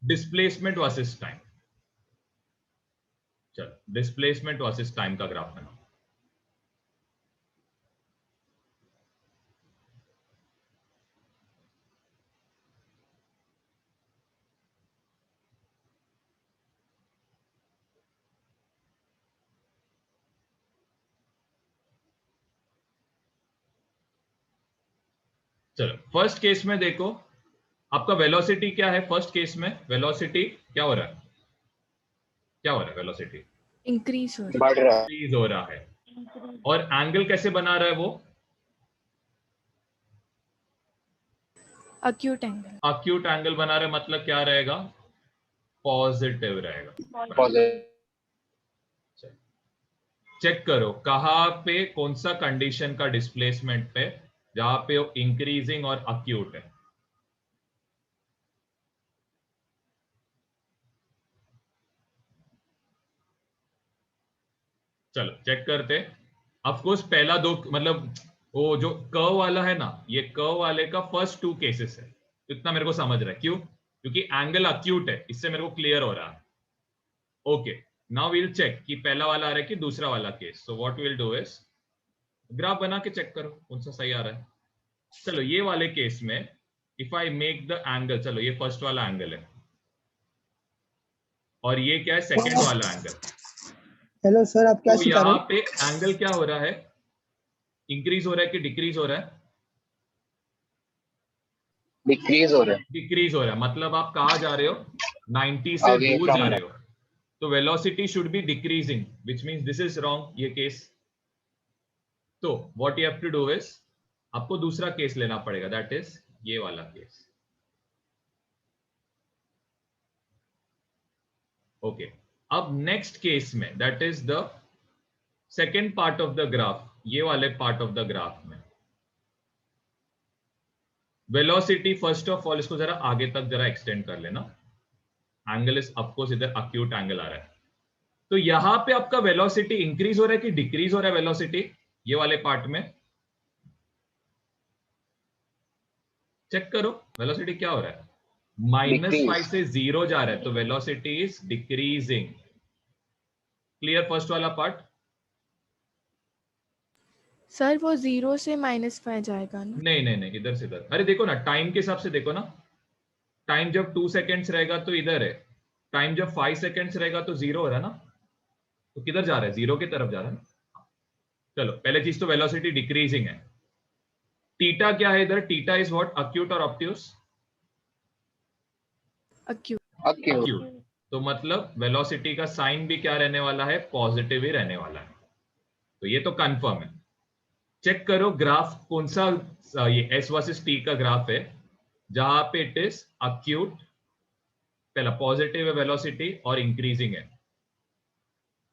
Displacement versus time. चलो displacement versus time का graph बनाओ। चलो फर्स्ट केस में देखो आपका वेलोसिटी क्या है। फर्स्ट केस में वेलोसिटी क्या हो रहा है, क्या हो रहा है? वेलोसिटी इंक्रीज हो बढ़ रहा है। इंक्रीज हो रहा है। और एंगल कैसे बना रहा है वो? Acute angle. अक्यूट एंगल बना रहा है, मतलब क्या रहेगा? पॉजिटिव रहेगा। चेक करो कहां पे कौन सा कंडीशन का डिस्प्लेसमेंट पे, जहां पे वो इंक्रीजिंग और अक्यूट है। चलो चेक करते। ऑफकोर्स पहला दो मतलब वो जो कर्व वाला है ना, ये कर्व वाले का फर्स्ट टू केसेस है। इतना मेरे को समझ रहा है क्यों? क्योंकि एंगल अक्यूट है, इससे मेरे को क्लियर हो रहा है। ओके नाउ वील चेक कि पहला वाला आ रहा है कि दूसरा वाला case. So what will do is graph बना के चेक करो कौन सा सही आ रहा है। चलो ये वाले केस में if I make the angle, चलो ये फर्स्ट वाला एंगल है और ये क्या है? सेकेंड वाला एंगल। हेलो सर, आप क्या तो सिखा रहे यहाँ हो? पे एंगल क्या हो रहा है? इंक्रीज हो रहा है कि डिक्रीज हो रहा है? डिक्रीज हो रहा है। डिक्रीज हो रहा है, मतलब आप कहा जा रहे हो? 90 से Away दूर from जा रहे that. हो। तो velocity should be decreasing which means this is wrong ये केस। तो what you have to do is आपको दूसरा केस लेना पड़ेगा, दैट इज ये वाला केस। ओके अब नेक्स्ट केस में that is the second part of the graph, ये वाले पार्ट ऑफ द ग्राफ में वेलोसिटी फर्स्ट ऑफ ऑल इसको जरा आगे तक जरा एक्सटेंड कर लेना। एंगल इज ऑफकोर्स इधर अक्यूट एंगल आ रहा है। तो यहां पे आपका वेलोसिटी इंक्रीज हो रहा है कि डिक्रीज हो रहा है? वेलोसिटी ये वाले पार्ट में चेक करो वेलोसिटी क्या हो रहा है? -5 से 0 जा रहा है, तो velocity is decreasing. Clear first वाला पार्ट? सर वो 0 से -5 जाएगा ना? नहीं नहीं नहीं, इधर से इधर। अरे देखो ना टाइम के हिसाब से देखो ना, टाइम जब 2 सेकेंड्स रहेगा तो इधर है, टाइम जब 5 सेकेंड्स रहेगा तो 0 हो रहा है ना, तो किधर जा रहा है? 0 की तरफ जा रहा है ना। चलो पहले चीज तो वेलोसिटी डिक्रीजिंग है। टीटा क्या है इधर? Theta is what? अक्यूट और ऑब्ट्यूस? अक्यूट। अक्यूट। तो मतलब वेलोसिटी का साइन भी क्या रहने वाला है? पॉजिटिव ही रहने वाला है। तो ये तो कंफर्म है। चेक करो ग्राफ कौन सा, ये एस वर्सेस टी का ग्राफ है जहां पे इट इज अक्यूट, पहला पॉजिटिव है वेलोसिटी और इंक्रीजिंग है।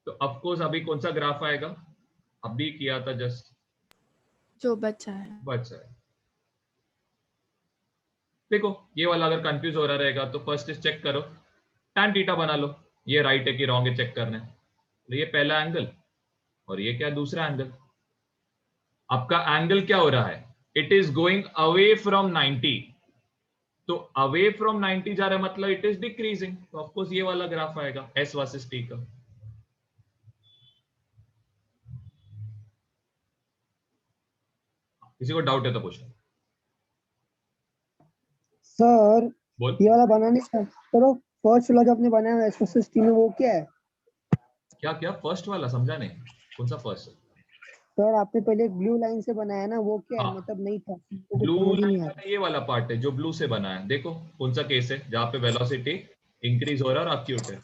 तो ऑफकोर्स अभी कौन सा ग्राफ आएगा? अभी किया था जस्ट, जो बचा है। बचा है। देखो ये वाला अगर कंफ्यूज हो रहा रहेगा तो फर्स्ट इज चेक करो, tan थीटा बना लो, ये राइट है कि रॉन्ग है चेक करना है। तो ये पहला एंगल और ये क्या? दूसरा एंगल। आपका एंगल क्या हो रहा है? It is going away from 90। तो अवे फ्रॉम 90 जा रहा है मतलब इट इज डिक्रीजिंग, तो ऑफकोर्स ये वाला ग्राफ आएगा एस वर्सेस टी का। किसी को डाउट है तो पूछो। सर बोल। ये वाला बनाने का चलो, फर्स्ट वाला जो आपने बनाया है एसोसिएट में, वो क्या है? क्या क्या? फर्स्ट वाला समझा नहीं, कौन सा फर्स्ट? सर आपने पहले एक ब्लू लाइन से बनाया ना, वो क्या है? हाँ मतलब नहीं था, वो कुछ ब्लू समझ ही नहीं लाइन आ वाला ये वाला पार्ट है जो ब्लू से बना है। देखो कौन सा केस है जहां पे वेलोसिटी इंक्रीज हो रहा है और अक्यूट है।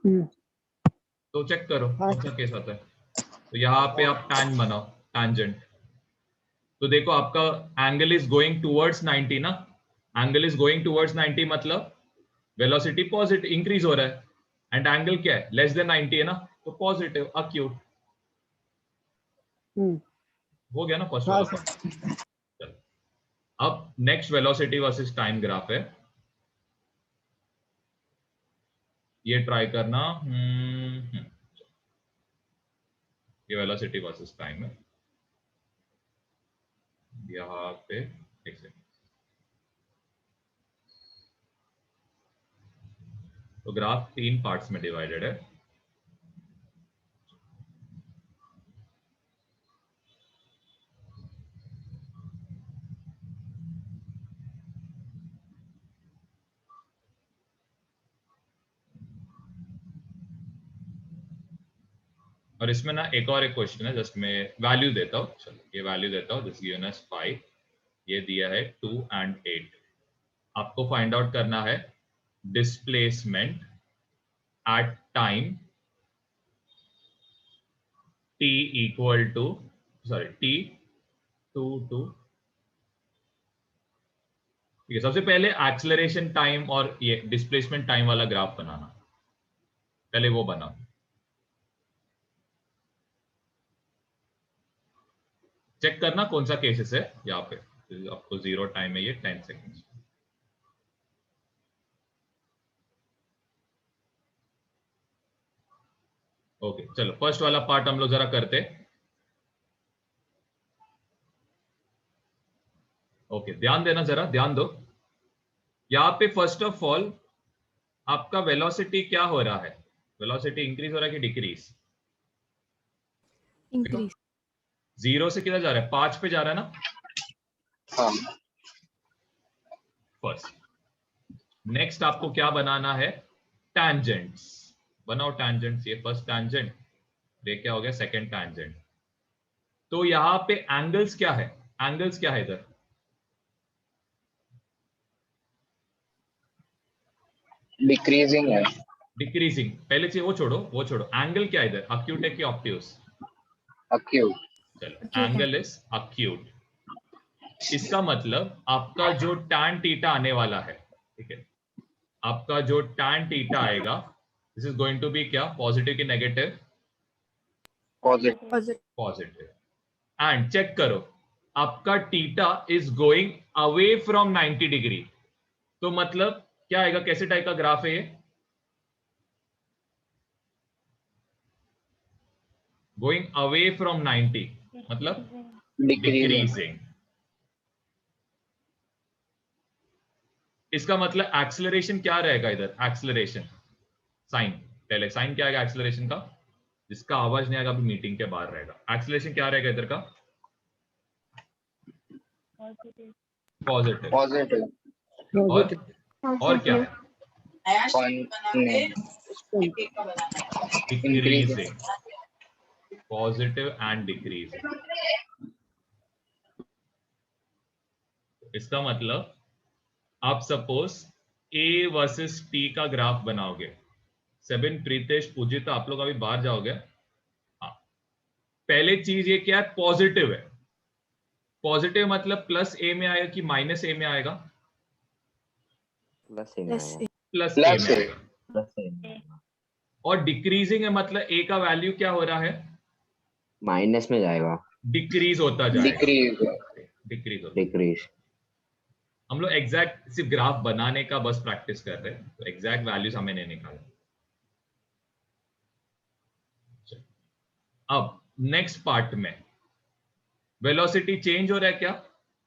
रहा। तो चेक करो हाँ कौन सा केस आता है। तो यहाँ पे आप टैन बनाओ, टैंजेंट। तो देखो आपका एंगल इज गोइंग टूवर्ड्स 90 ना, एंगल इज गोइंग टूवर्ड्स 90 मतलब वेलोसिटी पॉजिटिव इंक्रीज हो रहा है, एंड एंगल क्या है? लेस देन 90 है ना, तो पॉजिटिव अक्यूट। हो गया ना फर्स्ट हाँ वाला सर। पार्ट। चलो अब next velocity versus time graph है, ये ट्राई करना। ये वेलोसिटी वर्सेस टाइम है यहाँ पे। एक सेकंड, तो ग्राफ 3 पार्ट्स में डिवाइडेड है। और इसमें ना एक क्वेश्चन है, जस्ट मैं वैल्यू देता हूँ। चलो ये वैल्यू देता हूँ। दिस गिवन एज 5, ये दिया है 2 and 8। आपको फाइंड आउट करना है displacement at time t equal to t two ठीक है। सबसे पहले एक्सेलरेशन टाइम और ये डिस्प्लेसमेंट टाइम वाला ग्राफ बनाना, पहले वो बनाओ। चेक करना कौन सा केसेस है यहाँ पे। आपको 0 टाइम है, ये 10 सेकेंड्स। ओके चलो फर्स्ट वाला पार्ट हम लोग जरा करते। ओके ध्यान देना, जरा ध्यान दो। यहाँ पे फर्स्ट ऑफ ऑल आपका वेलोसिटी क्या हो रहा है? वेलोसिटी इंक्रीज हो रहा है कि डिक्रीज? इंक्रीज। 0 से किधर जा रहा है? 5 पे जा रहा है ना? हाँ फर्स्ट। नेक्स्ट आपको क्या बनाना है? टैंजेंट्स बनाओ। टैंजेंट्स, ये फर्स्ट टैंजेंट, ये क्या हो गया? Second tangent. तो यहां पे एंगल्स क्या है? एंगल्स क्या है इधर? डिक्रीजिंग है। डिक्रीजिंग। पहले चीज वो छोड़ो। एंगल क्या है इधर? अक्यूट है कि ऑब्ट्यूस? अक्यूट। चलो एंगल इज अक्यूट। इसका मतलब आपका जो tan थीटा आने वाला है, ठीक है, आपका जो tan थीटा आएगा, this is going to be क्या? पॉजिटिव की negative? Positive. Positive. And check करो, आपका theta is going away from 90 degree. तो मतलब क्या आएगा? कैसे टाइप का ग्राफ है ये? गोइंग अवे फ्रॉम 90 मतलब डिक्रीजिंग। इसका मतलब एक्सेलरेशन क्या रहेगा इधर? एक्सेलरेशन साइन, पहले साइन क्या आएगा एक्सेलरेशन का? जिसका आवाज नहीं आएगा अभी मीटिंग के बाहर रहेगा। एक्सेलरेशन क्या रहेगा इधर का? पॉजिटिव। पॉजिटिव। और क्या है? डिक्रीजिंग। Positive and decreasing. इसका मतलब आप सपोज A वर्सेस T का ग्राफ बनाओगे। सेबिन, प्रीतेश, पूजित, आप लोग अभी बाहर जाओगे। हाँ, पहले चीज ये क्या है? पॉजिटिव है। पॉजिटिव मतलब प्लस ए में आएगा कि माइनस ए में आएगा? प्लस प्लस ए में आएगा। और डिक्रीजिंग है मतलब ए का वैल्यू क्या हो रहा है? माइनस में जाएगा। डिक्रीज होता जाएगा। डिक्रीज। डिक्रीज। हम लोग एग्जैक्ट सिर्फ ग्राफ बनाने का बस प्रैक्टिस कर रहे हैं, तो एग्जैक्ट वैल्यूज हमें नहीं निकालना। अब नेक्स्ट पार्ट में वेलोसिटी चेंज हो रहा है क्या?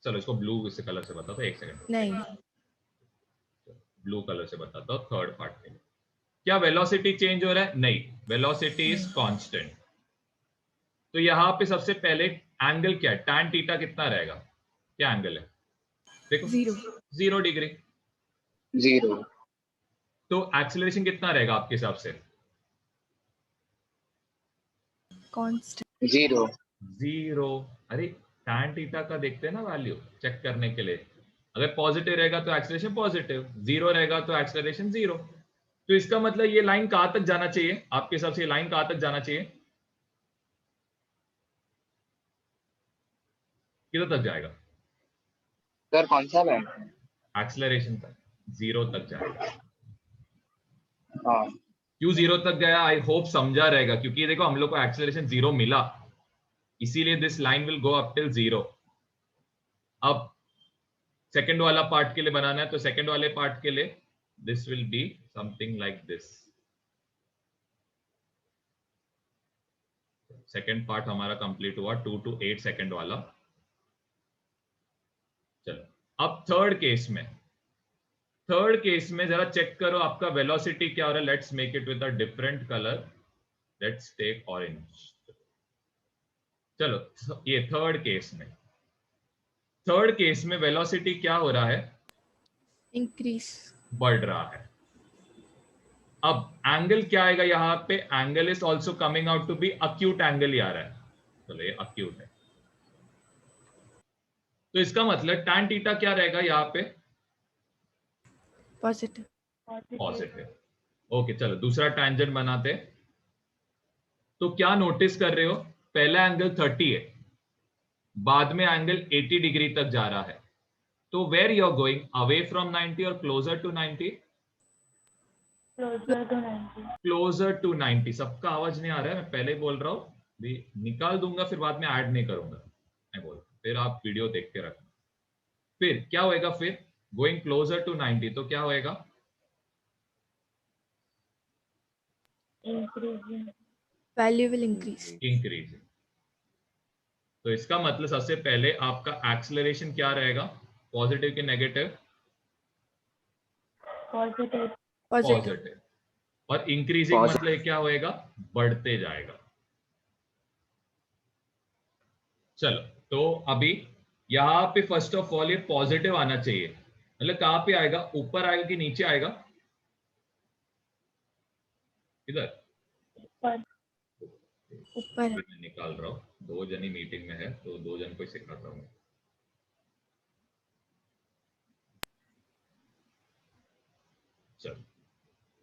चलो इसको ब्लू इस कलर से बताता हूँ, एक सेकंड। नहीं। ब्लू कलर से बताता हूँ थर्ड पार्ट में। क्या वेलोसिटी चेंज हो रहा है? नहीं, वेलोसिटी इज कांस्टेंट। तो यहां पे सबसे पहले एंगल क्या है? tan थीटा कितना रहेगा? क्या एंगल है? देखो 0 डिग्री। 0। तो एक्सेलरेशन कितना रहेगा आपके हिसाब से? कांस्टेंट। 0। अरे tan थीटा का देखते हैं ना वैल्यू चेक करने के लिए। अगर पॉजिटिव रहेगा तो एक्सेलरेशन पॉजिटिव, 0 रहेगा तो एक्सेलरेशन 0। तो इसका मतलब ये लाइन कहां तक जाना चाहिए आपके हिसाब से? ये लाइन कहां तक जाना चाहिए? किधर तक जाएगा? सर कौन सा बैंड? एक्सेलरेशन तक, 0 तक जाएगा। हाँ। क्यों 0 तक गया? आई होप समझा रहेगा, क्योंकि देखो हम लोग को एक्सेलरेशन 0 मिला, इसीलिए this line will go up till 0। अब सेकंड वाला पार्ट के लिए बनाना है, तो सेकंड वाले पार्ट के लिए this will be something like this. Second part हमारा कंप्लीट हुआ 2 to 8 सेकंड वाला। चलो अब थर्ड केस में थर्ड केस में जरा चेक करो आपका वेलोसिटी क्या हो रहा है. Let's make it with a different colour. Let's take orange. चलो ये थर्ड केस में वेलोसिटी क्या हो रहा है, इंक्रीज. बढ़ रहा है. अब एंगल क्या आएगा यहां पे, angle is also coming out to be acute angle ही आ रहा है. चलो ये अक्यूट है, तो इसका मतलब tan थीटा क्या रहेगा यहाँ पे, पॉजिटिव. पॉजिटिव. ओके चलो दूसरा टैंजेंट बनाते. तो क्या नोटिस कर रहे हो, पहला एंगल 30 है, बाद में एंगल 80 डिग्री तक जा रहा है. तो where you are going, away from 90 और क्लोजर टू 90? Closer to 90. सबका आवाज नहीं आ रहा है, मैं पहले ही बोल रहा हूँ, भी निकाल दूंगा फिर बाद में ऐड नहीं करूंगा. मैं बोल फिर आप वीडियो देख के रखना. फिर क्या होएगा, फिर गोइंग क्लोजर टू 90 तो क्या होएगा, वैल्यू विल इंक्रीज. इंक्रीज. तो इसका मतलब सबसे पहले आपका एक्सेलरेशन क्या रहेगा, पॉजिटिव कि नेगेटिव, पॉजिटिव. पॉजिटिव. और इंक्रीजिंग मतलब क्या होएगा, बढ़ते जाएगा. चलो तो अभी यहां पे फर्स्ट ऑफ ऑल ये पॉजिटिव आना चाहिए. मतलब कहां पे आएगा, ऊपर आएगा कि नीचे आएगा, इधर ऊपर. मैं निकाल रहा हूं, दो जनी मीटिंग में है तो दो जन को सिखाता हूं. चलो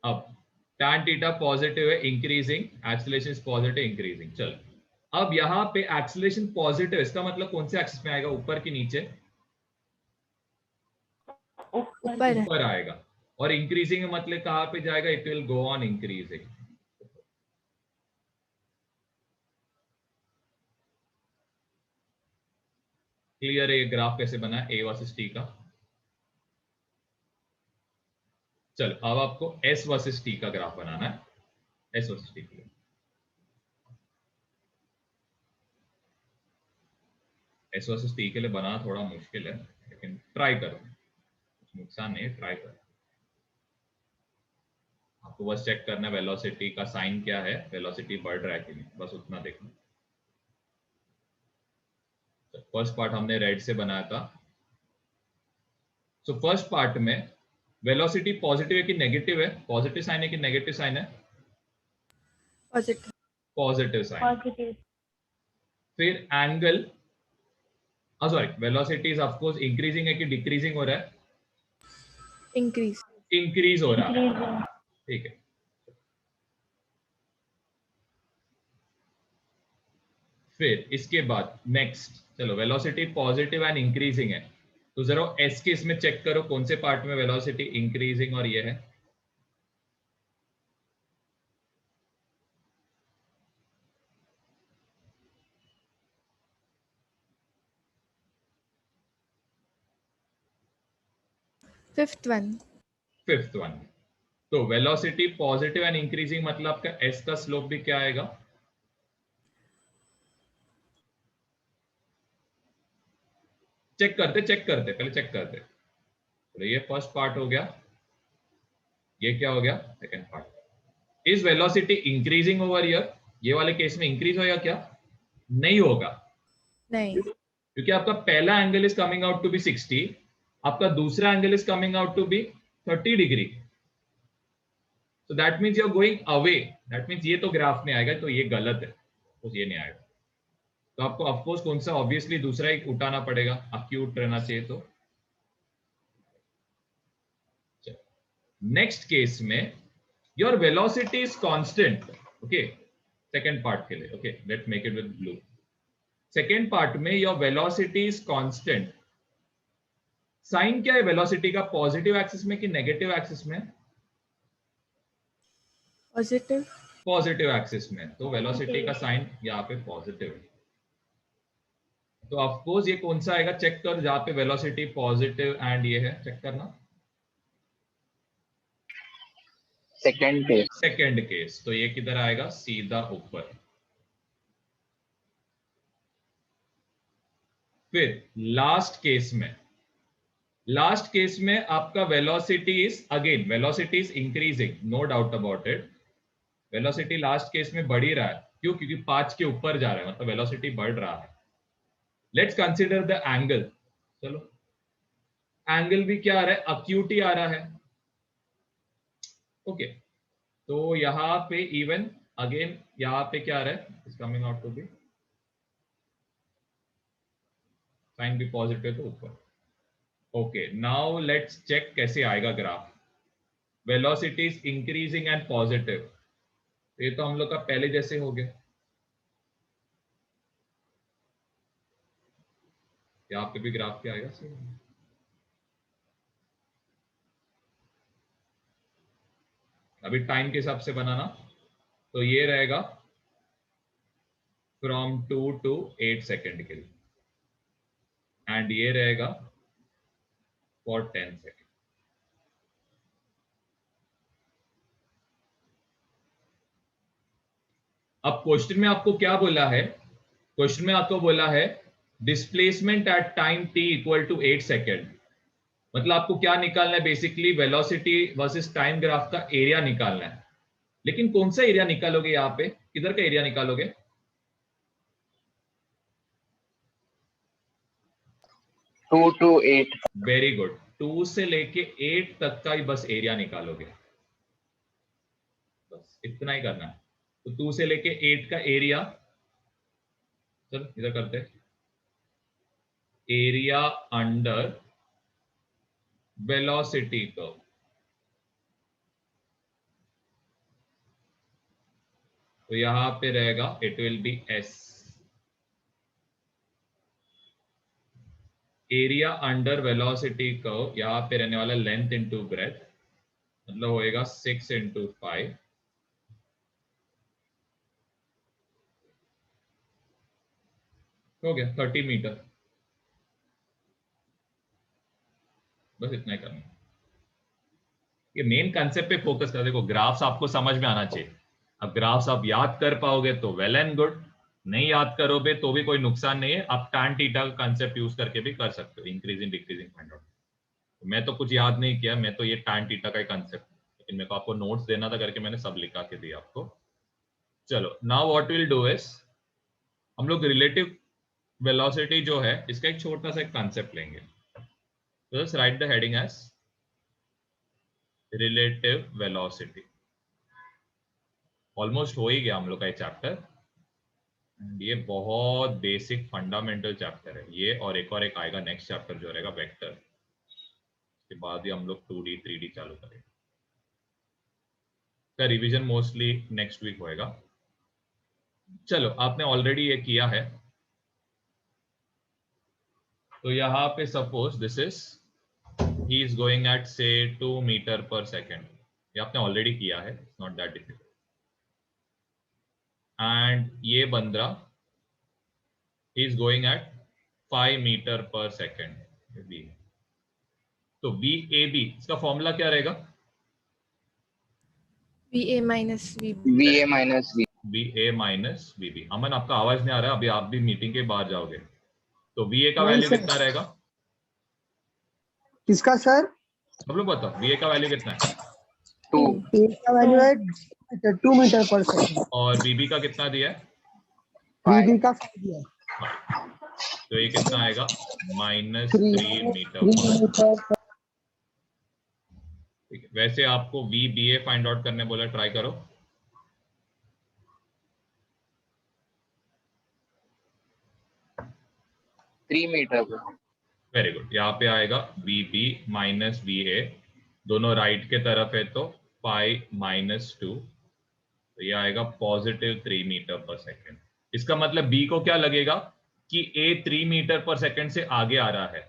अब tan थीटा पॉजिटिव है, increasing, acceleration is positive, increasing. चलो अब यहां पे एक्सेलरेशन पॉजिटिव, इसका मतलब कौन से एक्सिस में आएगा, ऊपर की नीचे, ऊपर आएगा. और इंक्रीजिंग मतलब कहां पे जाएगा, it will go on increasing. Clear है ये ग्राफ कैसे बना है ए वर्सेस टी का. चलो अब आपको एस वर्सेस टी का ग्राफ बनाना है. एस वर्सेस टी के लिए एस वर्सेस टी के लिए बनाना थोड़ा मुश्किल है, लेकिन ट्राई करो, कुछ नुकसान नहीं है, ट्राई करो. आपको बस चेक करना है वेलोसिटी का साइन क्या है, वेलोसिटी बढ़ रहा है कि नहीं, बस उतना देखना. फर्स्ट पार्ट हमने रेड से बनाया था. सो फर्स्ट पार्ट में वेलोसिटी पॉजिटिव है कि नेगेटिव है, पॉजिटिव साइन है कि नेगेटिव साइन है, पॉजिटिव. Positive sign. फिर angle, sorry, velocity is of course increasing है कि डिक्रीजिंग हो रहा है, इंक्रीज. इंक्रीज हो रहा है. ठीक है. फिर इसके बाद नेक्स्ट, चलो वेलोसिटी पॉजिटिव एंड इंक्रीजिंग है, तो जरा एस के इसमें चेक करो कौन से पार्ट में वेलोसिटी इंक्रीजिंग और ये है, फिफ्थ वन. Fifth one. तो वेलोसिटी पॉजिटिव एंड इंक्रीजिंग मतलब आपका एस का स्लोप भी क्या आएगा, चेक करते पहले चेक करते. तो ये फर्स्ट पार्ट हो गया, ये क्या हो गया, second part. Is velocity increasing over here, ये वाले केस में इंक्रीज होगा क्या, नहीं होगा, नहीं. क्योंकि आपका पहला angle is coming out to be 60, आपका दूसरा angle is coming out to be 30 degree. so that means you are going away, that means ये तो ग्राफ में आएगा, तो ये गलत है, तो ये नहीं आएगा. तो आपको ऑफकोर्स कौन सा, ऑब्वियसली दूसरा ही उठाना पड़ेगा, अक्यूट रहना चाहिए. तो नेक्स्ट केस में your velocity is constant. Okay second part के लिए, okay let's make it with blue. Second part में your velocity is constant. Sign क्या है वेलोसिटी का, पॉजिटिव एक्सिस में कि नेगेटिव एक्सिस में, पॉजिटिव. पॉजिटिव एक्सिस में. तो वेलोसिटी का साइन यहाँ पे पॉजिटिव है. तो ऑफ कोर्स ये कौन सा आएगा, चेक कर, जहां पे वेलोसिटी पॉजिटिव एंड ये है, चेक करना, सेकंड केस. तो ये किधर आएगा, सीधा ऊपर. फिर लास्ट केस में लास्ट केस में आपका velocity is increasing, no doubt about it. Velocity last case में बढ़ ही रहा है, क्यों? क्योंकि 5 के ऊपर जा रहा है, मतलब वेलोसिटी बढ़ रहा है। Let's consider the angle. चलो, एंगल भी क्या आ रहा है? अक्यूट ही आ रहा है। ओके, तो यहां पे इवन अगेन यहां पे क्या आ रहा है? Is coming out to be sine भी पॉजिटिव तो ऊपर। ओके, नाउ लेट्स चेक कैसे आएगा graph. Velocity is increasing and positive, ये तो हम लोग का पहले जैसे हो गया। यहाँ पे भी ग्राफ क्या आएगा? अभी टाइम के हिसाब से बनाना, तो ये रहेगा फ्रॉम 2 to 8 सेकेंड के लिए, एंड ये रहेगा फॉर 10 सेकेंड। अब क्वेश्चन में आपको क्या बोला है? क्वेश्चन में आपको बोला है displacement at time t equal to 8 second. मतलब आपको क्या निकालना है? Basically velocity versus time graph का एरिया निकालना है। लेकिन कौन सा एरिया निकालोगे? यहाँ पे किधर का एरिया निकालोगे? 2 to 8। वेरी गुड, 2 से लेके 8 तक का ही बस एरिया निकालोगे, बस इतना ही करना है। तो 2 से लेके 8 का एरिया, चलो इधर करते हैं, एरिया अंडर वेलोसिटी कर्व। तो यहां पे रहेगा it will be S, area under velocity curve. यहां पे रहने वाला लेंथ इनटू ब्रेथ, मतलब होएगा 6 into 5, हो गया 30 मीटर। बस इतना ही करना है। ये मेन कंसेप्ट पे फोकस कर। देखो, ग्राफ्स आपको समझ में आना चाहिए। अब ग्राफ्स आप याद कर पाओगे तो वेल एंड गुड, नहीं याद करोगे तो भी कोई नुकसान नहीं है। आप tan थीटा का कंसेप्ट यूज करके भी कर सकते हो, इंक्रीजिंग डिक्रीजिंग फाइंड आउट। मैं तो कुछ याद नहीं किया, मैं तो ये tan थीटा का ही कंसेप्ट, लेकिन मेरे को आपको नोट्स देना था करके मैंने सब लिखा के दिया आपको। चलो, now what will do is, हम लोग रिलेटिव वेलोसिटी जो है इसका एक छोटा सा एक कंसेप्ट लेंगे। Just write the heading as relative velocity. Almost हो ही गया हम लोग का ये चैप्टर। ये बहुत बेसिक फंडामेंटल चैप्टर है ये, और एक आएगा नेक्स्ट चैप्टर जो रहेगा वेक्टर। उसके बाद ही हम लोग 2D 3D चालू करेंगे। का रिवीजन मोस्टली नेक्स्ट वीक होएगा। चलो, आपने ऑलरेडी ये किया है, तो यहाँ पे suppose this is he is going eight से 2 मीटर पर सेकेंड। ये आपने ऑलरेडी किया है, it's not that difficult. And ये बंदा he is going at 5 metre पर सेकेंड। तो VAB इसका फॉर्मूला क्या रहेगा? VA minus VB। VA minus V। VA minus VB। अमन, आपका आवाज नहीं आ रहा, अभी आप भी मीटिंग के बाहर जाओगे। तो VA का नहीं वैल्यू सर। कितना रहेगा? किसका सर? सब लोग बताओ, VA का वैल्यू कितना है? 2। ए का वैल्यू है 2 मीटर पर सेकेंड। और VB का कितना दिया है? बीबी का 5 दिया है। तो ये कितना आएगा? -3 मीटर 3 पर। मीटर। ठीक है, वैसे आपको VBA फाइंड आउट करने बोला, ट्राई करो। थ्री मीटर पर। वेरी गुड, यहाँ पे आएगा VB माइनस VA, दोनों राइट के तरफ है तो 5 - 2, तो ये आएगा +3 मीटर पर सेकेंड। इसका मतलब B को क्या लगेगा कि A 3 मीटर पर सेकेंड से आगे आ रहा है,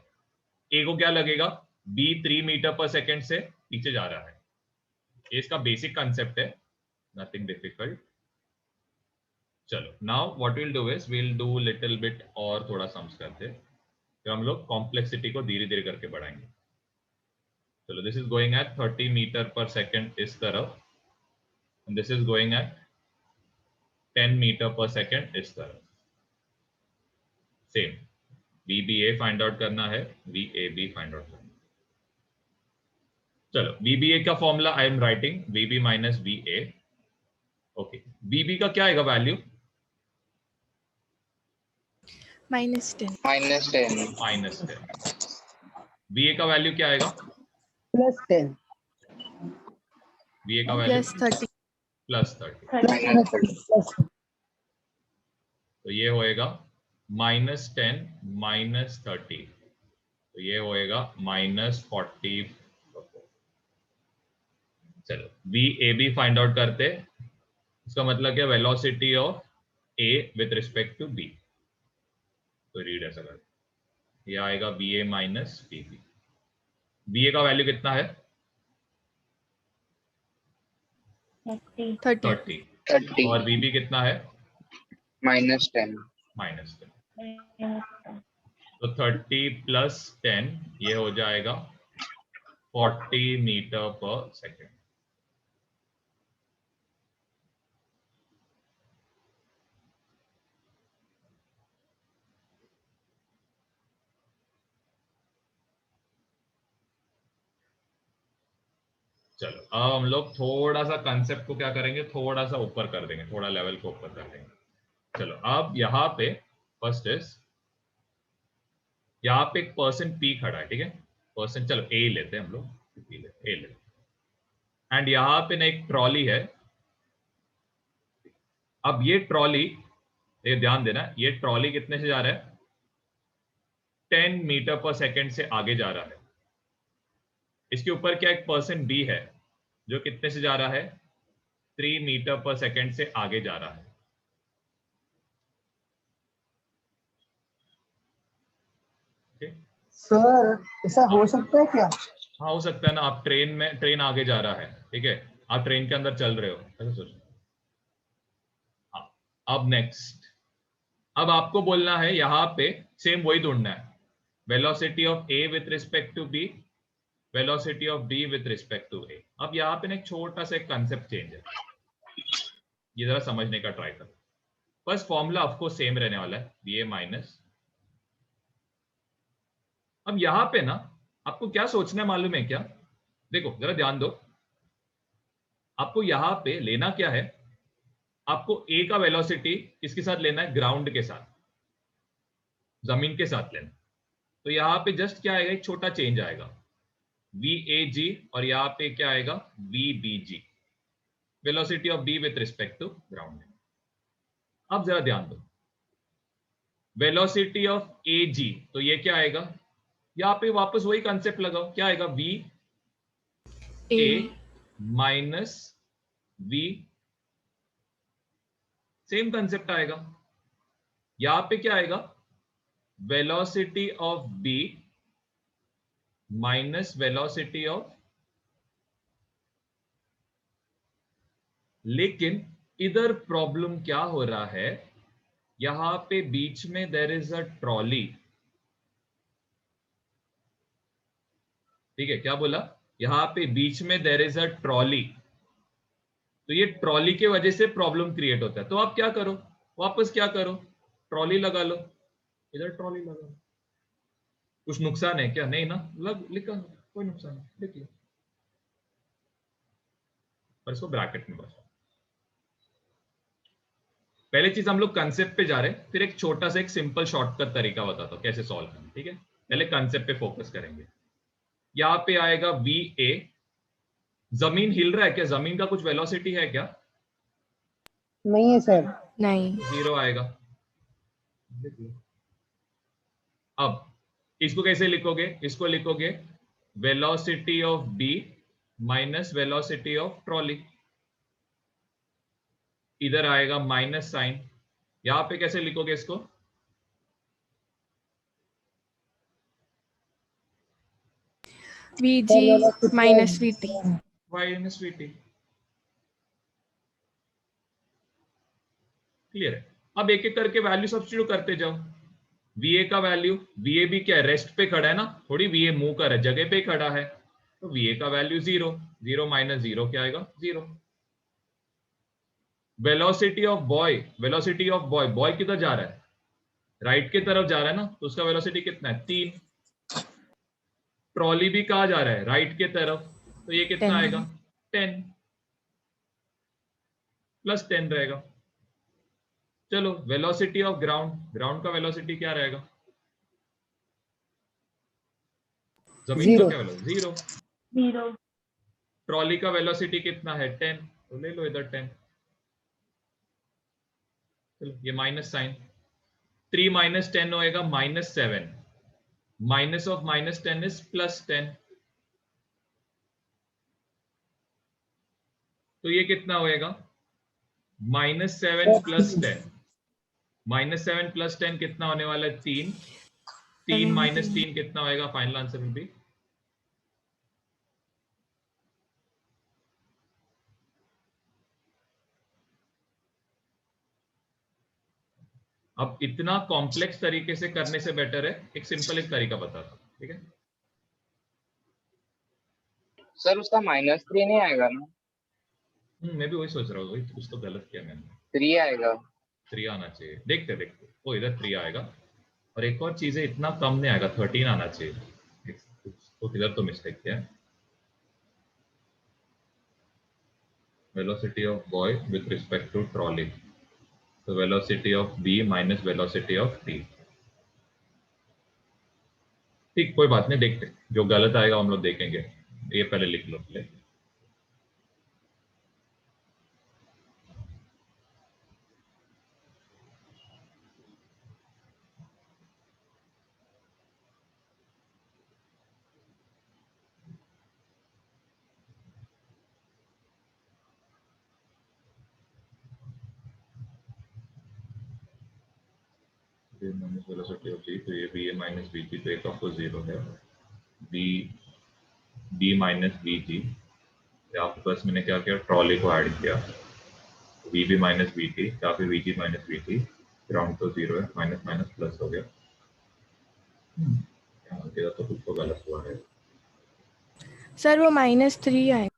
A को क्या लगेगा B 3 मीटर पर सेकेंड से पीछे जा रहा है। ये इसका बेसिक कंसेप्ट है, नथिंग डिफिकल्ट। चलो, now what will do is will do little bit और थोड़ा सम्स करते हैं, फिर हम लोग कॉम्प्लेक्सिटी को धीरे धीरे करके बढ़ाएंगे। चलो, this is going at 30 metre पर सेकेंड इस तरफ, and this is going at 10 metre पर सेकेंड इस तरफ। सेम VBA फाइंड आउट करना है, VAB फाइंड आउट करना है। चलो VBA का formula I am writing VB minus VA। Okay, VB का क्या आएगा वैल्यू? -10 -10 VA का वैल्यू क्या आएगा? +10 VA का वैल्यू +30 +30, +30 तो ये होएगा -10 -30, तो ये होएगा -40। चलो VAB फाइंड आउट करते। इसका मतलब क्या? Velocity of A with respect to B। तो रीड ऐसा कर, ये आएगा VA माइनस VB। VA का वैल्यू कितना है? 30 30 और VB कितना है? -10 -10। तो 30 + 10 ये हो जाएगा 40 मीटर पर सेकेंड। चलो अब हम लोग थोड़ा सा कंसेप्ट को क्या करेंगे, थोड़ा सा ऊपर कर देंगे, थोड़ा लेवल को ऊपर कर देंगे। चलो अब यहाँ पे फर्स्ट इज, यहाँ पे एक पर्सन P खड़ा है, ठीक है? पर्सन, चलो A लेते हैं हम लोग, A लेते। एंड यहाँ पे ना एक ट्रॉली है। अब ये ट्रॉली, ये ध्यान देना, ये ट्रॉली कितने से जा रहा है? 10 मीटर पर सेकेंड से आगे जा रहा है। इसके ऊपर क्या एक पर्सन B है जो कितने से जा रहा है? 3 मीटर पर सेकेंड से आगे जा रहा है। okay? सर ऐसा हो सकता है क्या? हाँ हो सकता है ना, आप ट्रेन आगे जा रहा है, ठीक है, आप ट्रेन के अंदर चल रहे हो, ऐसा सोचो। हाँ, अब नेक्स्ट, अब आपको बोलना है यहाँ पे सेम वही ढूंढना है, velocity of A with respect to B, velocity of B with respect to A। अब यहाँ पे ना एक छोटा सा एक कंसेप्ट चेंज है, ये जरा समझने का ट्राई करो। बस फॉर्मूला ऑफ कोर्स सेम रहने वाला है, VA माइनस। अब यहाँ पे ना आपको क्या सोचना है मालूम है क्या? देखो जरा ध्यान दो, आपको यहाँ पे लेना क्या है? आपको A का वेलोसिटी किसके साथ लेना है? ग्राउंड के साथ, जमीन के साथ लेना। तो यहाँ पे जस्ट क्या आएगा? एक छोटा चेंज आएगा, VAG, और यहाँ पे क्या आएगा? VBG, velocity of B with respect to ground. अब जरा ध्यान दो, वेलोसिटी ऑफ AG, तो ये क्या आएगा? यहाँ पे वापस वही कंसेप्ट लगाओ, क्या आएगा? VA minus V, same concept आएगा। यहां पे क्या आएगा? Velocity of B minus velocity of, लेकिन इधर प्रॉब्लम क्या हो रहा है? यहां पे बीच में देयर इज अ ट्रॉली, ठीक है? क्या बोला? यहां पे बीच में देयर इज अ ट्रॉली, तो ये ट्रॉली के वजह से प्रॉब्लम क्रिएट होता है। तो आप क्या करो? वापस क्या करो? ट्रॉली लगा लो, इधर ट्रॉली लगा लो। कुछ नुकसान है क्या? नहीं ना, लिखा, कोई नुकसान नहीं, लिख लो, और इसको ब्रैकेट में बस। पहले चीज हम लोग कंसेप्ट पे जा रहे हैं, फिर एक छोटा सा एक सिंपल शॉर्टकट तरीका बताता हूं कैसे सॉल्व करना, ठीक है? पहले कंसेप्ट पे फोकस करेंगे। यहां पे आएगा VA, जमीन हिल रहा है क्या? जमीन का कुछ वेलोसिटी है क्या? नहीं है सर। नहीं। 0 आएगा। अब इसको कैसे लिखोगे? इसको लिखोगे velocity of B minus velocity of trolley, इधर आएगा माइनस साइन। यहां पे कैसे लिखोगे इसको? VG minus VT। Minus VT, clear है? अब एक एक करके वैल्यू सब्स्टिट्यूट करते जाओ। VA का वैल्यू, VA भी क्या है? रेस्ट पे खड़ा है ना, थोड़ी VA मूव कर है, जगह पे खड़ा है, तो VA का वैल्यू 0, 0 माइनस 0 क्या आएगा? 0। Velocity of boy, velocity of boy, boy किधर जा रहा है? राइट की तरफ जा रहा है ना, तो उसका वेलोसिटी कितना है? 3। ट्रॉली भी कहाँ जा रहा है? राइट के तरफ, तो ये कितना 10 आएगा 10 प्लस 10 रहेगा। चलो वेलोसिटी ऑफ ग्राउंड, ग्राउंड का वेलोसिटी क्या रहेगा, जमीन का जीरो। क्या वेलोसिटी 0। 0 ट्रॉली का वेलोसिटी कितना है 10, तो ले लो इधर 10। चलो ये माइनस साइन, 3 माइनस 10 होएगा -7, माइनस ऑफ -10 इज +10, तो ये कितना होएगा -7 + 10, -7 + 10 कितना होने वाला है 3, 3 - 3 कितना होएगा, फाइनल आंसर विल बी अब इतना कॉम्प्लेक्स तरीके से करने से बेटर है एक सिंपल एक तरीका बताता हूं, ठीक है। सर उसका -3 नहीं आएगा ना? मैं भी वही सोच रहा हूँ, वही कुछ तो गलत किया मैंने। 3 आएगा। 3 आना चाहिए, देखते देखते वो इधर 3 आएगा। और एक और चीज है, इतना कम नहीं आएगा, 13 आना चाहिए, तो इधर तो मिस्टेक किया है। Velocity of boy with respect to trolley, तो velocity of B minus velocity of T. ठीक, कोई बात नहीं, देखते जो गलत आएगा हम लोग देखेंगे। ये पहले लिख लो पहले। माइनस वेलोसिटी ऑफ जी, तो ये बी ए माइनस बी जी, तो एक आपको 0 है। बी बी माइनस बी जी, यहाँ पे बस मैंने क्या किया, ट्रॉली को ऐड किया, V B minus V T, या फिर V G minus V T, ground तो 0 है, माइनस माइनस प्लस हो गया। यहाँ पे तो कुछ तो गलत हुआ है। सर वो -3 आएगा।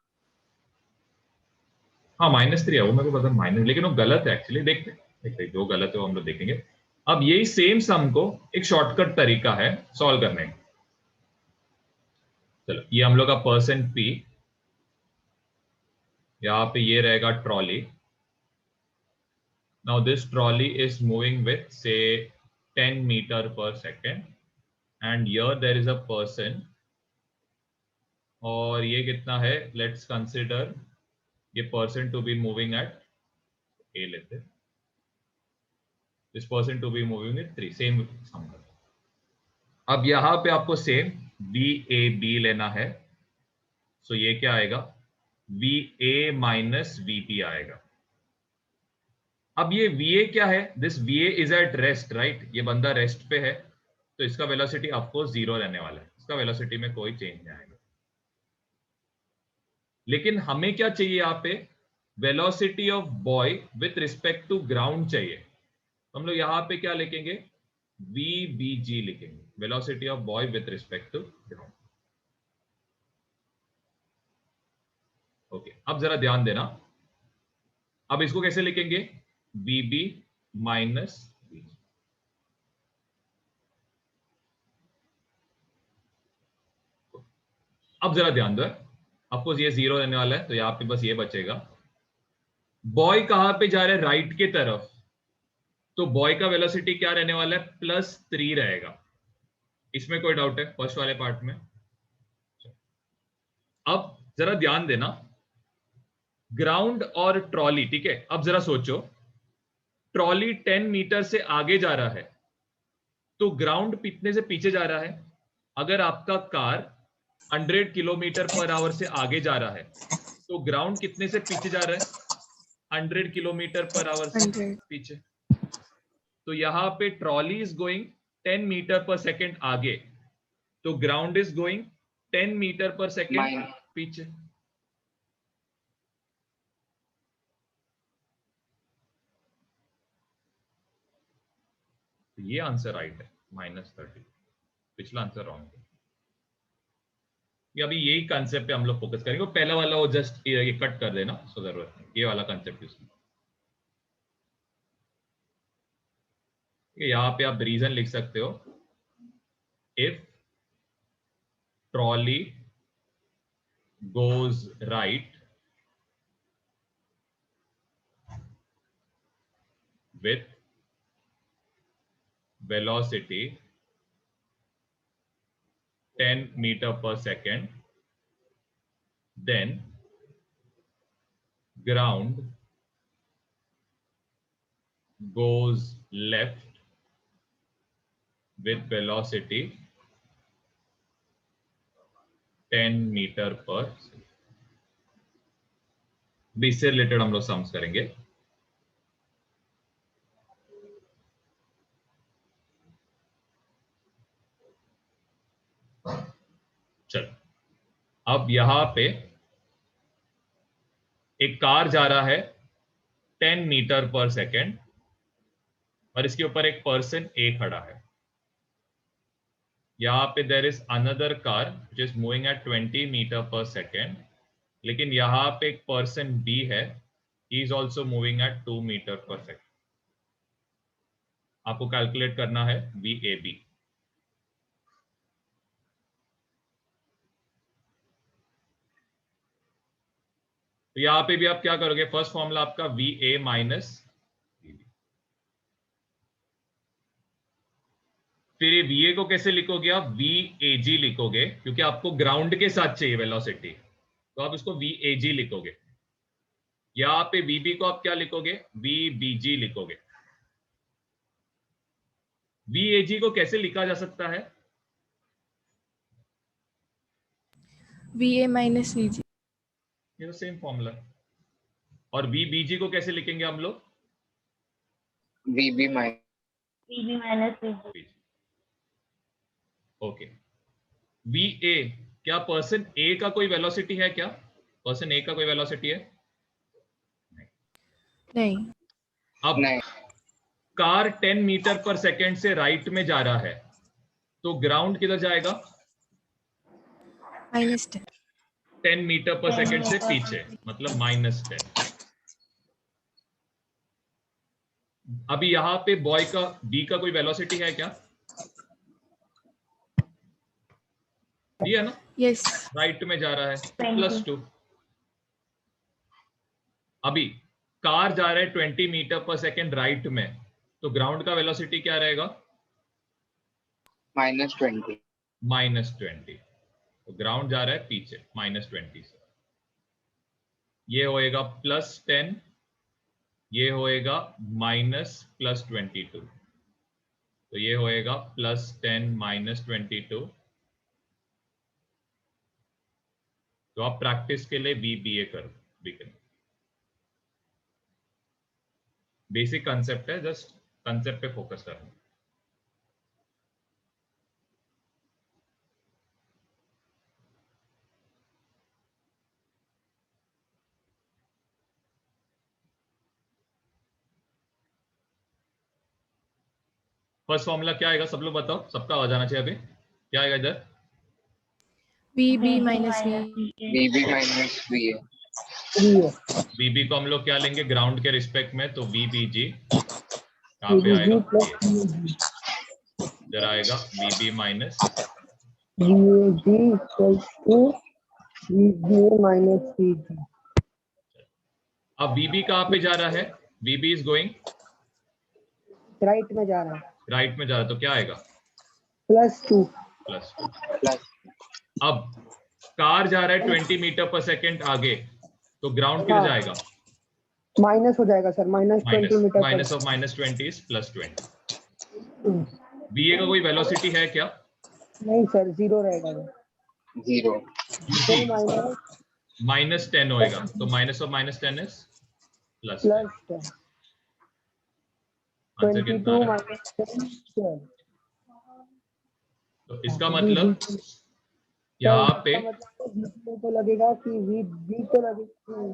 हाँ -3 है, वो मेरे को पता माइनस, लेकिन वो गलत है एक्चुअली। देखते देखते जो गलत है वो हम लोग देखेंगे। अब यही सेम सम को एक शॉर्टकट तरीका है सॉल्व करने का। चलो ये हम लोग का परसेंट पी, यहाँ पे ये रहेगा trolley. Now this trolley is moving with say 10 metre पर second, and here there is a person, और ये कितना है, लेट्स कंसिडर ये person to be moving at a लेते, this person to be moving at 3, same sum. अब यहां पे आपको सेम बी ए बी लेना है, सो ये क्या आएगा, we A minus V P आएगा। अब ये वी ए क्या है, this V A is at rest, right, ये बंदा रेस्ट पे है, तो इसका वेलोसिटी आपको 0 रहने वाला है, इसका वेलोसिटी में कोई चेंज नहीं आएगा। लेकिन हमें क्या चाहिए यहाँ पे, velocity of boy with respect to ground चाहिए, तो हम लोग यहाँ पे क्या लिखेंगे, वी बी जी लिखेंगे, velocity of boy with respect to ground. Okay, अब जरा ध्यान देना, अब इसको कैसे लिखेंगे, V B minus V G. अब जरा ध्यान दो, आपको ये 0 रहने वाला है, तो यहां पे बस ये बचेगा। बॉय कहां पे जा रहा है, राइट के तरफ, तो बॉय का वेलोसिटी क्या रहने वाला है, +3 रहेगा। इसमें कोई डाउट है फर्स्ट वाले पार्ट में? अब जरा ध्यान देना, ग्राउंड और ट्रॉली, ठीक है, अब जरा सोचो, ट्रॉली 10 मीटर से आगे जा रहा है, तो ग्राउंड कितने से पीछे जा रहा है। अगर आपका कार 100 किलोमीटर पर आवर से आगे जा रहा है, तो ग्राउंड कितने से पीछे जा रहा है, 100 किलोमीटर पर आवर से 100 पीछे। तो यहां पे ट्रॉली इज गोइंग 10 मीटर पर सेकेंड आगे, तो ग्राउंड इज गोइंग 10 मीटर पर सेकेंड पीछे। तो ये आंसर राइट है, -30। पिछला आंसर रॉन्ग है। अभी यही कंसेप्ट पे हम लोग फोकस करेंगे, पहला वाला वो जस्ट ये कट कर देना, सो जरूरत नहीं, ये वाला कंसेप्ट यूज। यहाँ पे आप रीजन लिख सकते हो, if trolley goes right with velocity 10 meter per second, then ground goes left with velocity 10 meter per second. इससे रिलेटेड हम लोग सम्स करेंगे। चलो, अब यहां पे एक कार जा रहा है 10 मीटर पर सेकेंड और इसके ऊपर एक पर्सन ए खड़ा है। यहाँ पे there is another car which is moving at 20 metre पर सेकेंड, लेकिन यहाँ पे एक पर्सन बी है, he is also moving at 2 metre पर सेकेंड। आपको कैलकुलेट करना है वी ए बी। तो यहां पे भी आप क्या करोगे, फर्स्ट फॉर्मूला आपका वी ए माइनस, फिर ये वी ए को कैसे लिखोगे आप, वी ए जी लिखोगे, क्योंकि आपको ग्राउंड के साथ चाहिए वेलोसिटी, तो आप इसको वी ए जी लिखोगे। यहां पे वी बी को आप क्या लिखोगे, वी बी जी लिखोगे। वी ए जी को कैसे लिखा जा सकता है, V A minus V G, ये तो सेम फॉर्मूला। और वी बी जी को कैसे लिखेंगे हम लोग, V B minus V G. Okay, V A, क्या पर्सन ए का कोई वेलोसिटी है, क्या पर्सन ए का कोई वेलोसिटी है? नहीं। अब नहीं, कार 10 मीटर पर सेकेंड से राइट में जा रहा है, तो ग्राउंड किधर जाएगा, -10। 10 मीटर पर सेकेंड से पीछे, मतलब -10। अभी यहां पे बॉय का बी का कोई वेलोसिटी है क्या, ये है ना, यस। राइट में जा रहा है, +2। अभी कार जा रहा है 20 मीटर पर सेकेंड राइट में, तो ग्राउंड का वेलोसिटी क्या रहेगा, -20। -20। तो ग्राउंड जा रहा है पीछे -20 से। ये होएगा +10, ये होएगा -+22, तो ये होएगा +10 -22। तो आप प्रैक्टिस के लिए BBA करो, बेसिक कंसेप्ट है, जस्ट कंसेप्ट पे फोकस करना। फर्स्ट फॉर्मूला क्या आएगा, सब लोग बताओ, सबका आ जाना चाहिए अभी, क्या आएगा इधर, V B minus V, V B minus V A. BB को हम लोग क्या लेंगे ग्राउंड के रिस्पेक्ट में, तो वी बी जी कहाँ पे आएगा, इधर आएगा वी बी माइनस अब वीबी कहाँ पे जा रहा है, वीबी इज गोइंग राइट में जा रहा है, राइट में जा रहा है, तो क्या आएगा +2। अब कार जा रहा है 20 मीटर पर सेकेंड आगे, तो ग्राउंड किधर जाएगा, माइनस हो जाएगा sir, -20 metre. Minus of -20 is +20। VA का कोई वेलोसिटी है क्या, नहीं सर, 0 रहेगा। 0। -10 होएगा, तो माइनस ऑफ -10 इज +10। आंसर कितना आ रहा है? तो इसका मतलब यहाँ पे को लगेगा कि वी बी को लगेगा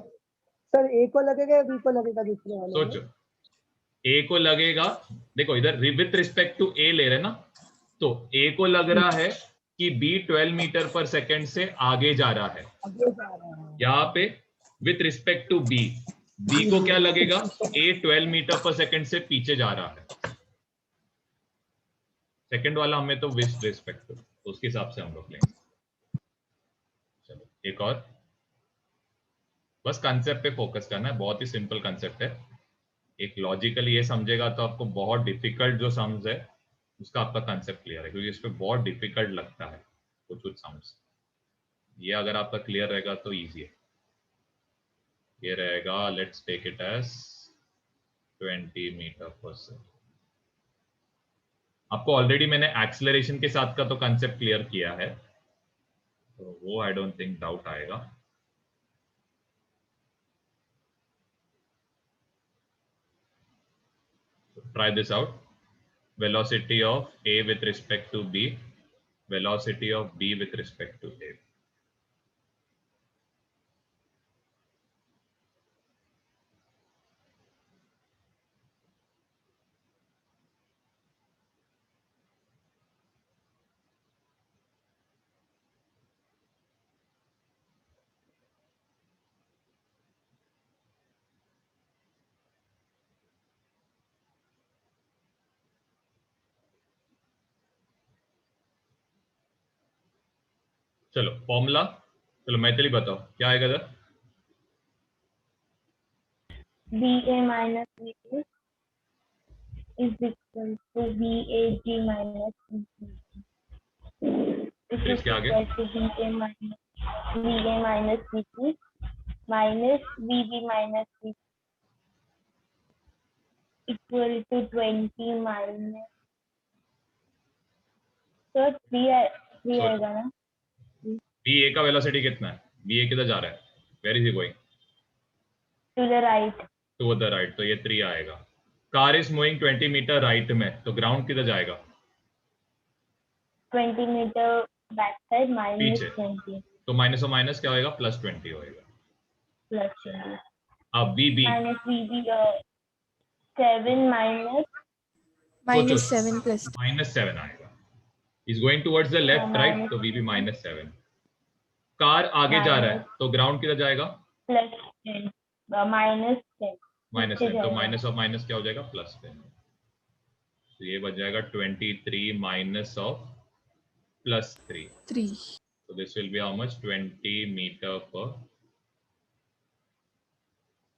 सर, ए को लगेगा या बी को लगेगा, दूसरे वाले सोचो, ए को लगेगा, देखो इधर विथ रिस्पेक्ट टू ए ले रहे ना, तो ए को लग रहा है कि बी 12 मीटर पर सेकेंड से आगे जा रहा है। यहाँ पे with respect to B, B को क्या लगेगा, ए 12 मीटर पर सेकेंड से पीछे जा रहा है। सेकेंड वाला हमें तो विथ रिस्पेक्ट टू, तो उसके हिसाब से हम लोग लेंगे। चलो एक और, बस कंसेप्ट पे फोकस करना है, बहुत ही सिंपल कंसेप्ट है। एक लॉजिकली ये समझेगा तो आपको बहुत डिफिकल्ट जो सम्स है उसका आपका कंसेप्ट क्लियर है, क्योंकि इस पे बहुत डिफिकल्ट लगता है कुछ सम्स। ये अगर आपका क्लियर रहेगा तो इजी है। ये रहेगा, let's take it as 20 metre पर सेकेंड। आपको ऑलरेडी मैंने एक्सेलरेशन के साथ का तो कंसेप्ट क्लियर किया है, तो वो आई डोंट थिंक डाउट आएगा। Try this out. Velocity of A with respect to B, velocity of B with respect to A. चलो फॉर्मूला, चलो मैथिली बताओ क्या आएगा sir? BA minus VA is equal to VAG minus VC. This is इसके आगे equal to BA minus VA minus VC minus VB minus VC equal to 20 minus. So 3 आएगा ना? BA का वेलोसिटी कितना है? BA किधर जा रहा है? Where is he going? To the right. To the right, तो ये 3 आएगा। Car is moving 20 metre right में, तो ग्राउंड किधर जाएगा? 20 meter backside minus पीछे। 20 तो माइनस और माइनस क्या होएगा? प्लस 20 होएगा। plus 20 अब VB minus VB 7 minus -7 plus -7 आएगा। Is going towards the left right, तो VB -7। कार आगे जा रहा है तो ग्राउंड किधर जाएगा? plus 10 minus 10 -10, तो माइनस और माइनस क्या हो जाएगा? +10। तो ये बच जाएगा 23 minus of +3, 3. so this will be how much? 20 metre पर।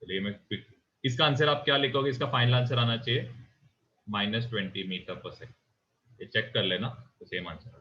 चलिए मैं इसका आंसर आप क्या लिखोगे? इसका फाइनल आंसर आना चाहिए -20 मीटर पर सेकंड। ये चेक कर लेना, तो सेम आंसर।